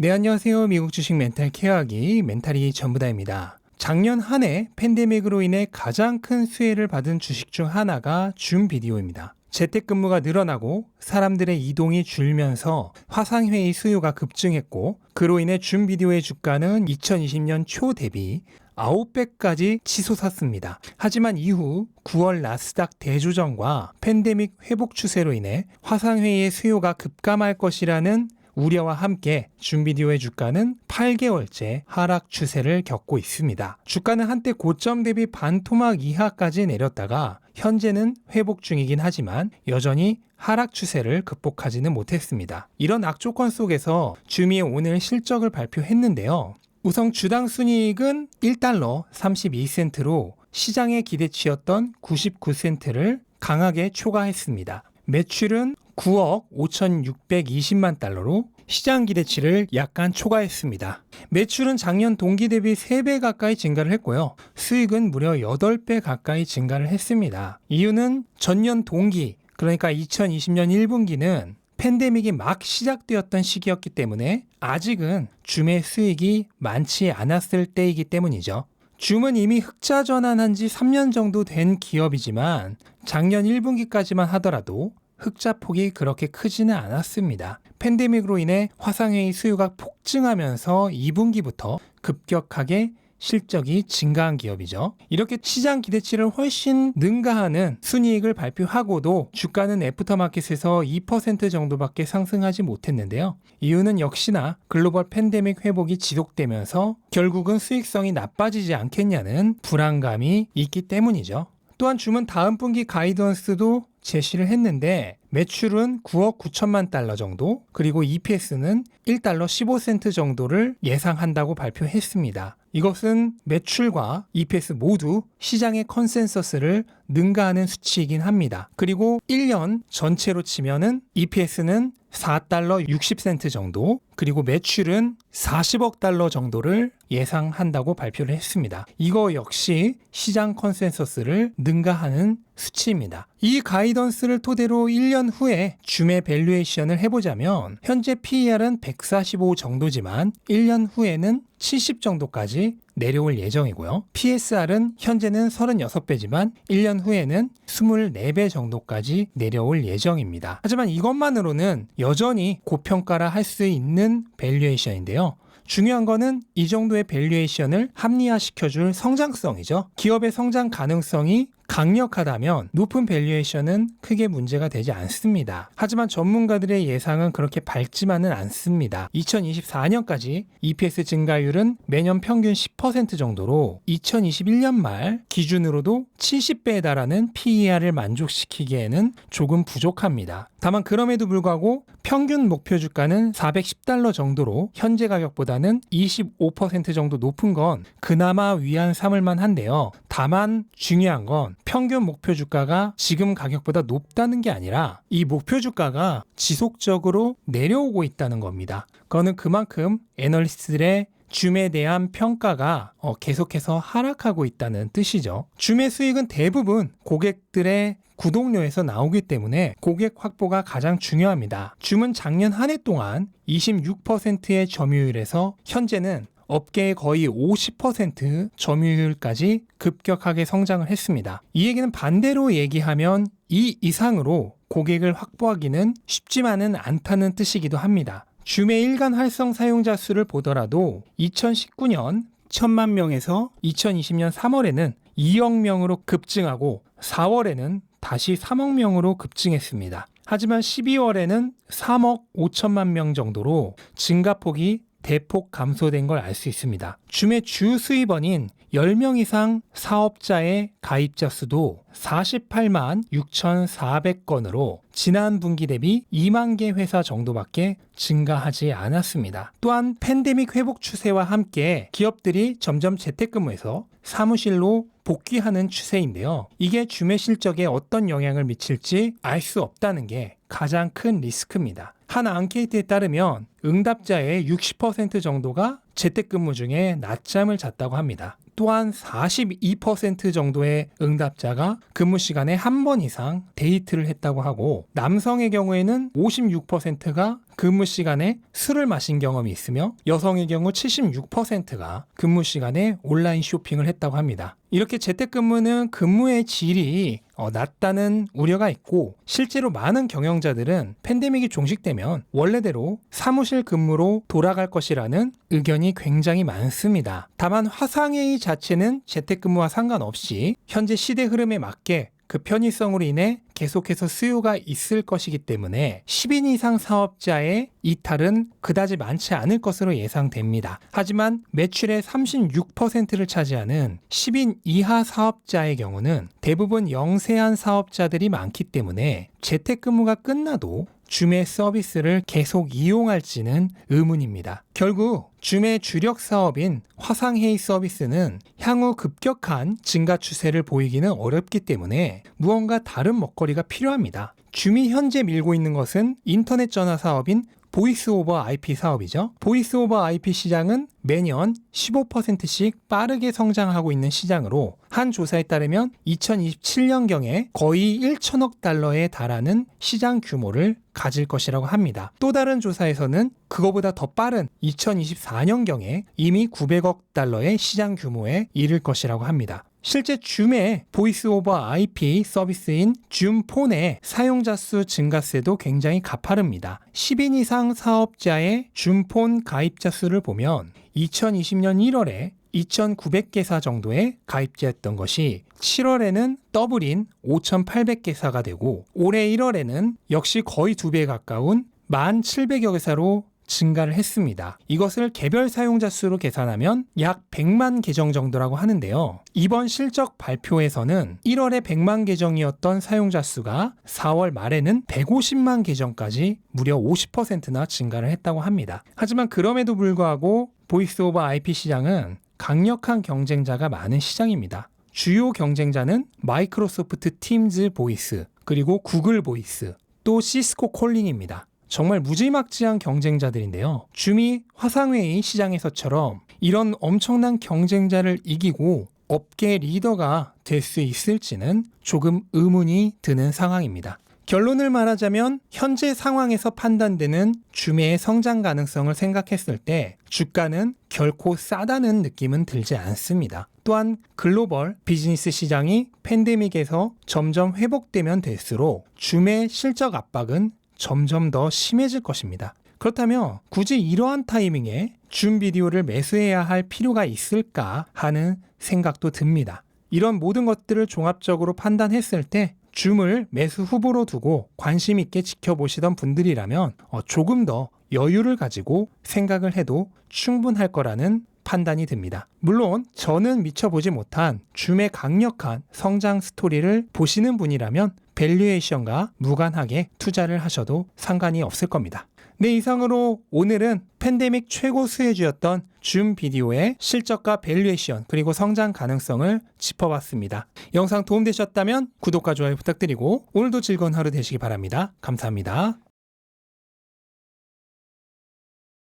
네, 안녕하세요. 미국 주식 멘탈 케어하기 멘탈이 전부다입니다. 작년 한 해 팬데믹으로 인해 가장 큰 수혜를 받은 주식 중 하나가 줌 비디오입니다. 재택근무가 늘어나고 사람들의 이동이 줄면서 화상회의 수요가 급증했고, 그로 인해 줌 비디오의 주가는 2020년 초 대비 9배까지 치솟았습니다. 하지만 이후 9월 나스닥 대조정과 팬데믹 회복 추세로 인해 화상회의의 수요가 급감할 것이라는 우려와 함께 줌 비디오의 주가는 8개월째 하락 추세를 겪고 있습니다. 주가는 한때 고점 대비 반토막 이하까지 내렸다가 현재는 회복 중이긴 하지만 여전히 하락 추세를 극복하지는 못했습니다. 이런 악조건 속에서 줌이 오늘 실적을 발표했는데요. 우선 주당 순이익은 1달러 32센트로 시장의 기대치였던 99센트를 강하게 초과했습니다. 매출은 9억 5,620만 달러로 시장 기대치를 약간 초과했습니다. 매출은 작년 동기 대비 3배 가까이 증가를 했고요. 수익은 무려 8배 가까이 증가를 했습니다. 이유는 전년 동기, 그러니까 2020년 1분기는 팬데믹이 막 시작되었던 시기였기 때문에 아직은 줌의 수익이 많지 않았을 때이기 때문이죠. 줌은 이미 흑자 전환한 지 3년 정도 된 기업이지만 작년 1분기까지만 하더라도 흑자 폭이 그렇게 크지는 않았습니다. 팬데믹으로 인해 화상회의 수요가 폭증하면서 2분기부터 급격하게 실적이 증가한 기업이죠. 이렇게 시장 기대치를 훨씬 능가하는 순이익을 발표하고도 주가는 애프터마켓에서 2% 정도밖에 상승하지 못했는데요. 이유는 역시나 글로벌 팬데믹 회복이 지속되면서 결국은 수익성이 나빠지지 않겠냐는 불안감이 있기 때문이죠. 또한 줌은 다음 분기 가이던스도 제시를 했는데 매출은 9억 9천만 달러 정도, 그리고 EPS는 1달러 15센트 정도를 예상한다고 발표했습니다. 이것은 매출과 EPS 모두 시장의 컨센서스를 능가하는 수치이긴 합니다. 그리고 1년 전체로 치면은 EPS는 4달러 60센트 정도, 그리고 매출은 40억 달러 정도를 예상한다고 발표를 했습니다. 이거 역시 시장 컨센서스를 능가하는 수치입니다. 이 가이던스를 토대로 1년 후에 줌의 밸류에이션을 해보자면 현재 PER은 145 정도지만 1년 후에는 70 정도까지 내려올 예정이고요. PSR은 현재는 36배지만 1년 후에는 24배 정도까지 내려올 예정입니다. 하지만 이것만으로는 여전히 고평가라 할 수 있는 밸류에이션인데요. 중요한 거는 이 정도의 밸류에이션을 합리화시켜줄 성장성이죠. 기업의 성장 가능성이 강력하다면 높은 밸류에이션은 크게 문제가 되지 않습니다. 하지만 전문가들의 예상은 그렇게 밝지만은 않습니다. 2024년까지 EPS 증가율은 매년 평균 10% 정도로 2021년 말 기준으로도 70배에 달하는 PER을 만족시키기에는 조금 부족합니다. 다만 그럼에도 불구하고 평균 목표 주가는 410달러 정도로 현재 가격보다는 25% 정도 높은 건 그나마 위안 삼을 만한데요. 다만 중요한 건 평균 목표 주가가 지금 가격보다 높다는 게 아니라 이 목표 주가가 지속적으로 내려오고 있다는 겁니다. 그거는 그만큼 애널리스트들의 줌에 대한 평가가 계속해서 하락하고 있다는 뜻이죠. 줌의 수익은 대부분 고객들의 구독료에서 나오기 때문에 고객 확보가 가장 중요합니다. 줌은 작년 한 해 동안 26%의 점유율에서 현재는 업계의 거의 50% 점유율까지 급격하게 성장을 했습니다. 이 얘기는 반대로 얘기하면 이 이상으로 고객을 확보하기는 쉽지만은 않다는 뜻이기도 합니다. 줌의 일간 활성 사용자 수를 보더라도 2019년 1,000만 명에서 2020년 3월에는 2억 명으로 급증하고 4월에는 다시 3억 명으로 급증했습니다. 하지만 12월에는 3억 5천만 명 정도로 증가폭이 대폭 감소된 걸 알 수 있습니다. 줌의 주 수입원인 10명 이상 사업자의 가입자 수도 48만 6,400건으로 지난 분기 대비 2만 개 회사 정도밖에 증가하지 않았습니다. 또한 팬데믹 회복 추세와 함께 기업들이 점점 재택근무에서 사무실로 복귀하는 추세인데요. 이게 줌의 실적에 어떤 영향을 미칠지 알 수 없다는 게 가장 큰 리스크입니다. 한 앙케이트에 따르면 응답자의 60% 정도가 재택근무 중에 낮잠을 잤다고 합니다. 또한 42% 정도의 응답자가 근무 시간에 한 번 이상 데이트를 했다고 하고, 남성의 경우에는 56%가 근무 시간에 술을 마신 경험이 있으며 여성의 경우 76%가 근무 시간에 온라인 쇼핑을 했다고 합니다. 이렇게 재택근무는 근무의 질이 낮다는 우려가 있고 실제로 많은 경영자들은 팬데믹이 종식되면 원래대로 사무실 근무로 돌아갈 것이라는 의견이 굉장히 많습니다. 다만 화상회의 자체는 재택근무와 상관없이 현재 시대 흐름에 맞게 그 편의성으로 인해 계속해서 수요가 있을 것이기 때문에 10인 이상 사업자의 이탈은 그다지 많지 않을 것으로 예상됩니다. 하지만 매출의 36%를 차지하는 10인 이하 사업자의 경우는 대부분 영세한 사업자들이 많기 때문에 재택근무가 끝나도 줌의 서비스를 계속 이용할지는 의문입니다. 결국 줌의 주력 사업인 화상회의 서비스는 향후 급격한 증가 추세를 보이기는 어렵기 때문에 무언가 다른 먹거리가 필요합니다. 줌이 현재 밀고 있는 것은 인터넷 전화 사업인 보이스 오버 IP 사업이죠. 보이스 오버 IP 시장은 매년 15%씩 빠르게 성장하고 있는 시장으로 한 조사에 따르면 2027년경에 거의 1천억 달러에 달하는 시장 규모를 가질 것이라고 합니다. 또 다른 조사에서는 그거보다 더 빠른 2024년경에 이미 900억 달러의 시장 규모에 이를 것이라고 합니다. 실제 줌의 보이스 오버 IP 서비스인 줌폰의 사용자 수 증가세도 굉장히 가파릅니다. 10인 이상 사업자의 줌폰 가입자 수를 보면 2020년 1월에 2,900개사 정도의 가입자였던 것이 7월에는 더블인 5,800개사가 되고 올해 1월에는 역시 거의 2배 가까운 1,700여 개사로 증가를 했습니다. 이것을 개별 사용자 수로 계산하면 약 100만 계정 정도라고 하는데요. 이번 실적 발표에서는 1월에 100만 계정이었던 사용자 수가 4월 말에는 150만 계정까지 무려 50%나 증가를 했다고 합니다. 하지만 그럼에도 불구하고 보이스 오버 IP 시장은 강력한 경쟁자가 많은 시장입니다. 주요 경쟁자는 마이크로소프트 팀즈 보이스, 그리고 구글 보이스, 또 시스코 콜링입니다. 정말 무지막지한 경쟁자들인데요. 줌이 화상회의 시장에서처럼 이런 엄청난 경쟁자를 이기고 업계 리더가 될 수 있을지는 조금 의문이 드는 상황입니다. 결론을 말하자면 현재 상황에서 판단되는 줌의 성장 가능성을 생각했을 때 주가는 결코 싸다는 느낌은 들지 않습니다. 또한 글로벌 비즈니스 시장이 팬데믹에서 점점 회복되면 될수록 줌의 실적 압박은 점점 더 심해질 것입니다. 그렇다면 굳이 이러한 타이밍에 줌 비디오를 매수해야 할 필요가 있을까 하는 생각도 듭니다. 이런 모든 것들을 종합적으로 판단했을 때 줌을 매수 후보로 두고 관심 있게 지켜보시던 분들이라면 조금 더 여유를 가지고 생각을 해도 충분할 거라는 판단이 듭니다. 물론 저는 미처 보지 못한 줌의 강력한 성장 스토리를 보시는 분이라면 밸류에이션과 무관하게 투자를 하셔도 상관이 없을 겁니다. 네, 이상으로 오늘은 팬데믹 최고 수혜주였던 줌 비디오의 실적과 밸류에이션 그리고 성장 가능성을 짚어봤습니다. 영상 도움되셨다면 구독과 좋아요 부탁드리고 오늘도 즐거운 하루 되시기 바랍니다. 감사합니다.